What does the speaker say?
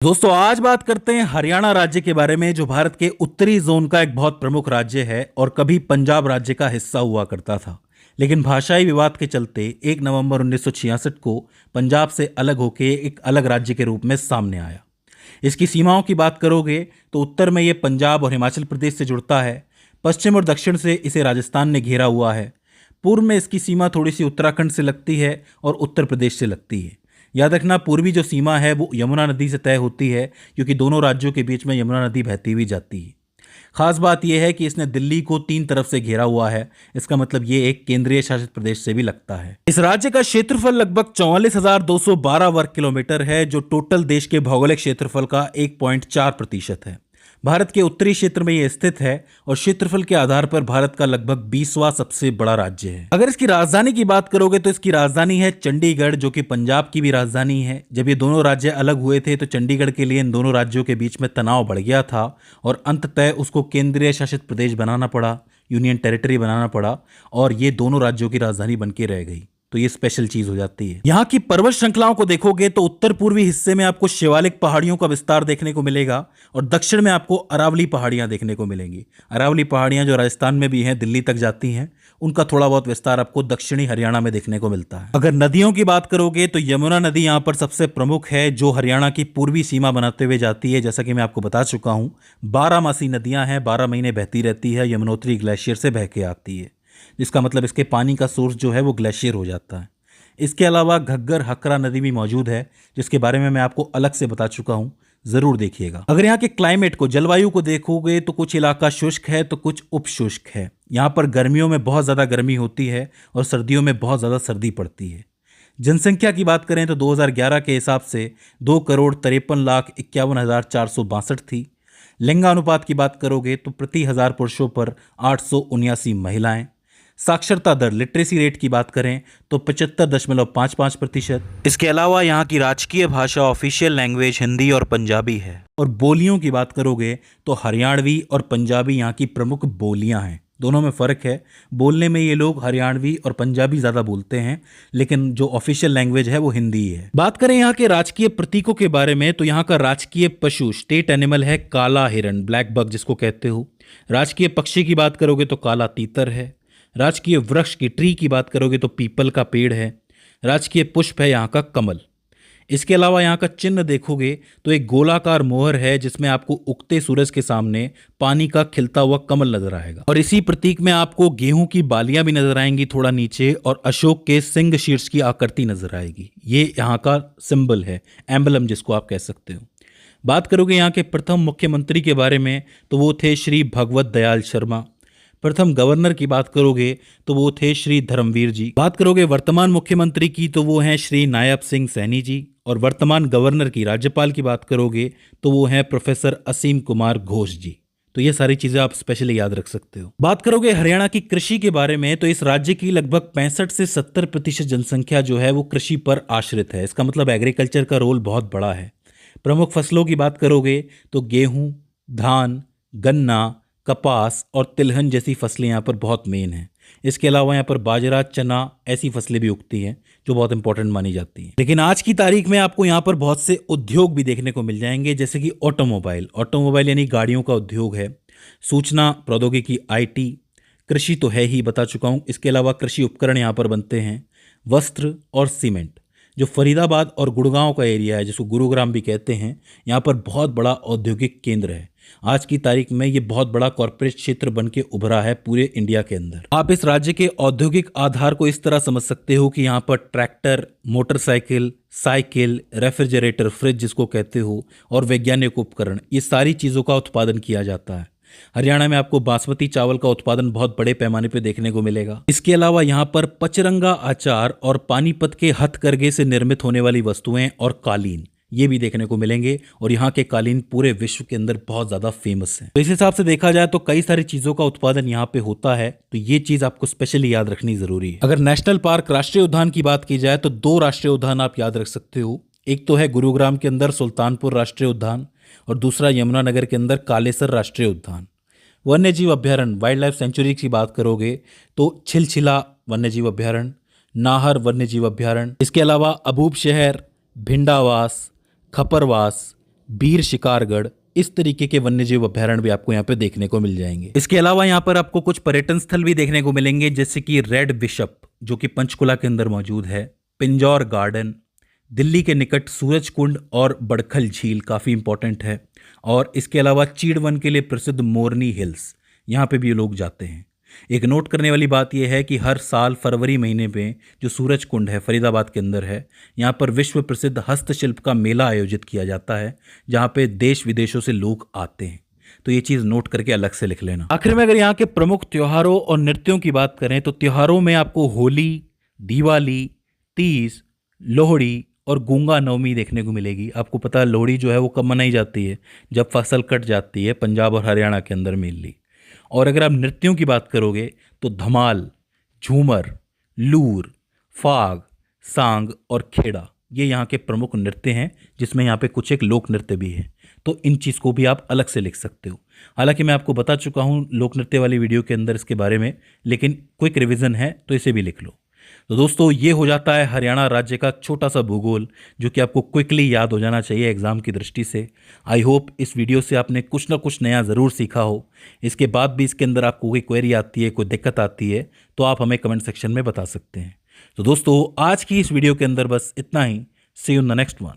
दोस्तों आज बात करते हैं हरियाणा राज्य के बारे में, जो भारत के उत्तरी जोन का एक बहुत प्रमुख राज्य है और कभी पंजाब राज्य का हिस्सा हुआ करता था। लेकिन भाषाई विवाद के चलते 1 नवंबर 1966 को पंजाब से अलग होकर एक अलग राज्य के रूप में सामने आया। इसकी सीमाओं की बात करोगे तो उत्तर में ये पंजाब और हिमाचल प्रदेश से जुड़ता है। पश्चिम और दक्षिण से इसे राजस्थान ने घेरा हुआ है। पूर्व में इसकी सीमा थोड़ी सी उत्तराखंड से लगती है और उत्तर प्रदेश से लगती है। याद रखना, पूर्वी जो सीमा है वो यमुना नदी से तय होती है, क्योंकि दोनों राज्यों के बीच में यमुना नदी बहती हुई जाती है। खास बात यह है कि इसने दिल्ली को 3 तरफ से घेरा हुआ है। इसका मतलब ये एक केंद्रीय शासित प्रदेश से भी लगता है। इस राज्य का क्षेत्रफल लगभग 44,212 वर्ग किलोमीटर है, जो टोटल देश के भौगोलिक क्षेत्रफल का 1.4% है। भारत के उत्तरी क्षेत्र में यह स्थित है और क्षेत्रफल के आधार पर भारत का लगभग 20वां सबसे बड़ा राज्य है। अगर इसकी राजधानी की बात करोगे तो इसकी राजधानी है चंडीगढ़, जो कि पंजाब की भी राजधानी है। जब ये दोनों राज्य अलग हुए थे तो चंडीगढ़ के लिए इन दोनों राज्यों के बीच में तनाव बढ़ गया था और अंततः उसको केंद्रीय शासित प्रदेश बनाना पड़ा, यूनियन टेरिटरी बनाना पड़ा, और ये दोनों राज्यों की राजधानी बन के रह गई। तो ये स्पेशल चीज हो जाती है। यहाँ की पर्वत श्रृंखलाओं को देखोगे तो उत्तर पूर्वी हिस्से में आपको शिवालिक पहाड़ियों का विस्तार देखने को मिलेगा और दक्षिण में आपको अरावली पहाड़ियां देखने को मिलेंगी। अरावली पहाड़ियां जो राजस्थान में भी हैं, दिल्ली तक जाती हैं, उनका थोड़ा बहुत विस्तार आपको दक्षिणी हरियाणा में देखने को मिलता है। अगर नदियों की बात करोगे तो यमुना नदी यहाँ पर सबसे प्रमुख है, जो हरियाणा की पूर्वी सीमा बनाते हुए जाती है। जैसा कि मैं आपको बता चुका हूँ, 12 मासी नदियां हैं, 12 महीने बहती रहती है, यमुनोत्री ग्लेशियर से बह के आती है, जिसका मतलब इसके पानी का सोर्स जो है वो ग्लेशियर हो जाता है। इसके अलावा घग्गर हकरा नदी भी मौजूद है, जिसके बारे में मैं आपको अलग से बता चुका हूं, जरूर देखिएगा। अगर यहाँ के क्लाइमेट को, जलवायु को देखोगे तो कुछ इलाका शुष्क है तो कुछ उपशुष्क है। यहाँ पर गर्मियों में बहुत ज़्यादा गर्मी होती है और सर्दियों में बहुत ज़्यादा सर्दी पड़ती है। जनसंख्या की बात करें तो 2011 के हिसाब से 2,53,51,462 थी। लिंगानुपात की बात करोगे तो प्रति 1000 पुरुषों पर 879 महिलाएं। साक्षरता दर, लिटरेसी रेट की बात करें तो 75.55%। इसके अलावा यहाँ की राजकीय भाषा, ऑफिशियल लैंग्वेज हिंदी और पंजाबी है। और बोलियों की बात करोगे तो हरियाणवी और पंजाबी यहाँ की प्रमुख बोलियाँ हैं। दोनों में फ़र्क है, बोलने में ये लोग हरियाणवी और पंजाबी ज़्यादा बोलते हैं, लेकिन जो ऑफिशियल लैंग्वेज है वो हिंदी ही है। बात करें यहाँ के राजकीय प्रतीकों के बारे में तो यहाँ का राजकीय पशु, स्टेट एनिमल है काला हिरण, ब्लैक बक जिसको कहते हो। राजकीय पक्षी की बात करोगे तो काला तीतर है। राजकीय वृक्ष की, ट्री की बात करोगे तो पीपल का पेड़ है। राजकीय पुष्प है यहाँ का कमल। इसके अलावा यहाँ का चिन्ह देखोगे तो एक गोलाकार मोहर है, जिसमें आपको उगते सूरज के सामने पानी का खिलता हुआ कमल नजर आएगा। और इसी प्रतीक में आपको गेहूं की बालियां भी नजर आएंगी थोड़ा नीचे, और अशोक के सिंह शीर्ष की आकृति नजर आएगी। ये यहाँ का सिंबल है, एम्बलम जिसको आप कह सकते हो। बात करोगे यहाँ के प्रथम मुख्यमंत्री के बारे में तो वो थे श्री भगवत दयाल शर्मा। प्रथम गवर्नर की बात करोगे तो वो थे श्री धर्मवीर जी। बात करोगे वर्तमान मुख्यमंत्री की तो वो हैं श्री नायब सिंह सैनी जी। और वर्तमान गवर्नर की, राज्यपाल की बात करोगे तो वो हैं प्रोफेसर असीम कुमार घोष जी। तो ये सारी चीजें आप स्पेशली याद रख सकते हो। बात करोगे हरियाणा की कृषि के बारे में तो इस राज्य की लगभग 65 से 70% जनसंख्या जो है वो कृषि पर आश्रित है। इसका मतलब एग्रीकल्चर का रोल बहुत बड़ा है। प्रमुख फसलों की बात करोगे तो गेहूं, धान, गन्ना, कपास और तिलहन जैसी फसलें यहाँ पर बहुत मेन हैं। इसके अलावा यहाँ पर बाजरा, चना ऐसी फसलें भी उगती हैं जो बहुत इंपॉर्टेंट मानी जाती हैं। लेकिन आज की तारीख में आपको यहाँ पर बहुत से उद्योग भी देखने को मिल जाएंगे, जैसे कि ऑटोमोबाइल यानी गाड़ियों का उद्योग है। सूचना प्रौद्योगिकी, IT, कृषि तो है ही, बता चुका हूँ। इसके अलावा कृषि उपकरण यहाँ पर बनते हैं। वस्त्र और सीमेंट, जो फरीदाबाद और गुड़गांव का एरिया है, जिसको गुरुग्राम भी कहते हैं, यहाँ पर बहुत बड़ा औद्योगिक केंद्र है। आज की तारीख में ये बहुत बड़ा कॉर्पोरेट क्षेत्र बन के उभरा है पूरे इंडिया के अंदर। आप इस राज्य के औद्योगिक आधार को इस तरह समझ सकते हो कि यहाँ पर tractor, motorcycle, cycle, refrigerator, fridge जिसको कहते हो, और वैज्ञानिक उपकरण, ये सारी चीज़ों का उत्पादन किया जाता है। हरियाणा में आपको बासमती चावल का उत्पादन बहुत बड़े पैमाने पर देखने को मिलेगा। इसके अलावा यहाँ पर पचरंगा आचार और पानीपत के हथकरघे से निर्मित होने वाली वस्तुएं और कालीन, ये भी देखने को मिलेंगे। और यहाँ के कालीन पूरे विश्व के अंदर बहुत ज़्यादा फेमस है। तो इस हिसाब से देखा जाए तो कई सारी चीज़ों का उत्पादन यहाँ पे होता है। तो ये चीज़ आपको स्पेशली याद रखनी ज़रूरी है। अगर नेशनल पार्क, राष्ट्रीय उद्यान की बात की जाए तो 2 राष्ट्रीय उद्यान आप याद रख सकते हो। एक तो है गुरुग्राम के अंदर सुल्तानपुर राष्ट्रीय उद्यान, और दूसरा यमुनानगर के अंदर कालेसर राष्ट्रीय उद्यान। वन्यजीव अभ्यारण्य, वाइल्ड लाइफ सेंचुरी की बात करोगे तो छिलछिला वन्यजीव अभ्यारण्य, नाहर वन्यजीव अभ्यारण्य, इसके अलावा अबूब शहर, भिंडावास, खपरवास, बीर शिकारगढ़, इस तरीके के वन्यजीव अभ्यारण्य भी आपको यहाँ पे देखने को मिल जाएंगे। इसके अलावा यहाँ पर आपको कुछ पर्यटन स्थल भी देखने को मिलेंगे, जैसे कि रेड बिशप जो कि पंचकुला के अंदर मौजूद है, पिंजौर गार्डन, दिल्ली के निकट सूरज कुंड और बड़खल झील काफ़ी इंपॉर्टेंट है, और इसके अलावा चीड़वन के लिए प्रसिद्ध मोरनी हिल्स, यहाँ पे भी लोग जाते हैं। एक नोट करने वाली बात यह है कि हर साल फरवरी महीने में जो सूरज कुंड है फरीदाबाद के अंदर है, यहाँ पर विश्व प्रसिद्ध हस्तशिल्प का मेला आयोजित किया जाता है, जहाँ पे देश विदेशों से लोग आते हैं। तो ये चीज़ नोट करके अलग से लिख लेना। आखिर में अगर यहाँ के प्रमुख त्योहारों और नृत्यों की बात करें तो त्योहारों में आपको होली, दिवाली, तीज, लोहड़ी और गूंगा नवमी देखने को मिलेगी। आपको पता है लोहड़ी जो है वो कब मनाई जाती है, जब फसल कट जाती है, पंजाब और हरियाणा के अंदर मेनली। और अगर आप नृत्यों की बात करोगे तो धमाल, झूमर, लूर, फाग, सांग और खेड़ा, ये यहाँ के प्रमुख नृत्य हैं, जिसमें यहाँ पे कुछ एक लोक नृत्य भी है। तो इन चीज़ को भी आप अलग से लिख सकते हो। हालांकि मैं आपको बता चुका हूँ लोक नृत्य वाली वीडियो के अंदर इसके बारे में, लेकिन क्विक रिवीजन है तो इसे भी लिख लो। तो दोस्तों ये हो जाता है हरियाणा राज्य का छोटा सा भूगोल, जो कि आपको क्विकली याद हो जाना चाहिए एग्जाम की दृष्टि से। आई होप इस वीडियो से आपने कुछ ना कुछ नया ज़रूर सीखा हो। इसके बाद भी इसके अंदर आपको कोई क्वेरी आती है, कोई दिक्कत आती है, तो आप हमें कमेंट सेक्शन में बता सकते हैं। तो दोस्तों आज की इस वीडियो के अंदर बस इतना ही। See you in the next one.